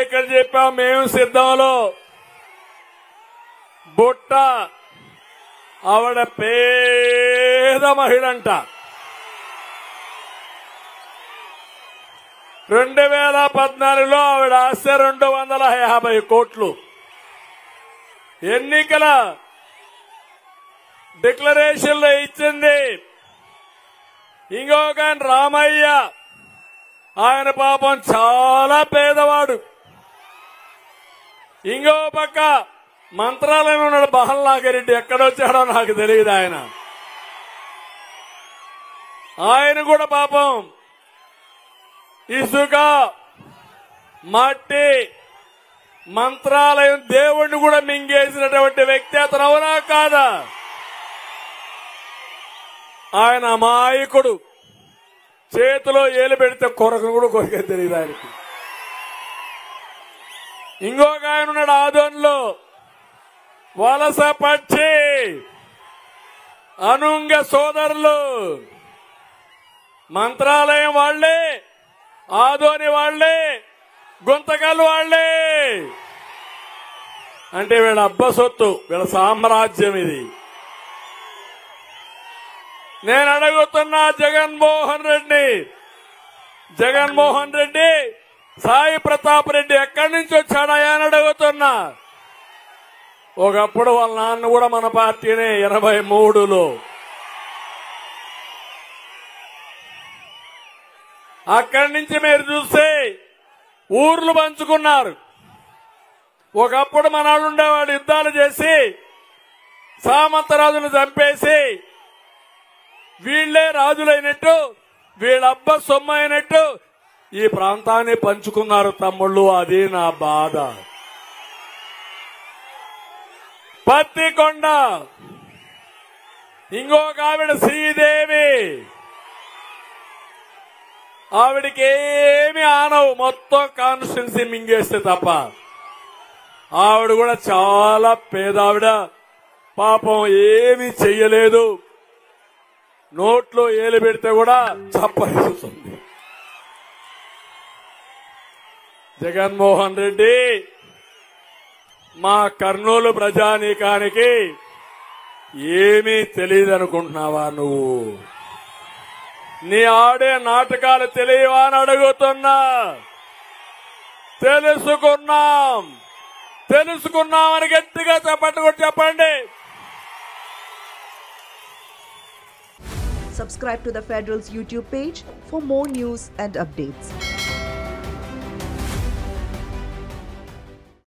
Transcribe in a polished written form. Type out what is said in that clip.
ఇక్కడ చెప్పాం మేము సిద్ధంలో బుట్ట ఆవిడ పేద మహిళంట 2014లో ఆవిడ ఆస్తి 250 కోట్లు ఎన్నికల డిక్లరేషన్ లో ఇచ్చింది. ఇంకొక రామయ్య ఆయన పాపం చాలా పేదవాడు. ఇంకో పక్క మంత్రాలయం ఉన్నాడు బహల్నాగిరెడ్డి, ఎక్కడొచ్చాడో నాకు తెలియదు. ఆయన కూడా పాపం ఇసుక మట్టి మంత్రాలయం దేవుణ్ణి కూడా మింగేసినటువంటి వ్యక్తి అతను, అవునా కాదా? ఆయన అమాయకుడు, చేతిలో ఏలు పెడితే కొరకను కూడా కొరికే తెలియదు ఆయనకి. ఇంకొక ఆయన ఉన్నాడు ఆదోన్లో, వలస పక్షి అనుంగ సోదరులు, మంత్రాలయం వాళ్లే, ఆదోని వాళ్లే, గుంతకల్ వాళ్లే. అంటే వీళ్ళ అబ్బ సొత్తు, వీళ్ళ సామ్రాజ్యం ఇది. నేను అడుగుతున్నా జగన్మోహన్ రెడ్డి సాయి ప్రతాప్ రెడ్డి ఎక్కడి నుంచి వచ్చాడయా అని అడుగుతున్నా. ఒకప్పుడు వాళ్ళ నాన్న కూడా మన పార్టీనే 83లో. అక్కడి నుంచి మీరు చూస్తే ఊర్లు పంచుకున్నారు. ఒకప్పుడు మనాడు ఉండేవాడు, యుద్ధాలు చేసి సామంతరాజును చంపేసి వీళ్లే రాజులైనట్టు, వీళ్ళబ్బ సొమ్ము అయినట్టు ఈ ప్రాంతాన్ని పంచుకున్నారు తమ్ముళ్ళు. అది నా బాధ. పత్తికొండ ఇంకొక ఆవిడ శ్రీదేవి, ఆవిడికి ఏమి ఆనవు, మొత్తం కాన్స్టిట్యున్సీ మింగేస్తే తప్ప. ఆవిడ కూడా చాలా పేదావిడ, పాపం ఏమీ చెయ్యలేదు. నోట్లో ఏలు పెడితే కూడా చప్పరిస్తుంది. జగన్మోహన్ రెడ్డి మా కర్నూలు ప్రజానీకానికి ఏమీ తెలియదు అనుకుంటున్నావా నువ్వు? నీ ఆడే నాటకాలు తెలియవా అని అడుగుతున్నా. తెలుసుకున్నామని గట్టిగా చెప్పండి చెప్పండి. Subscribe to the Federal's YouTube page for more news and updates.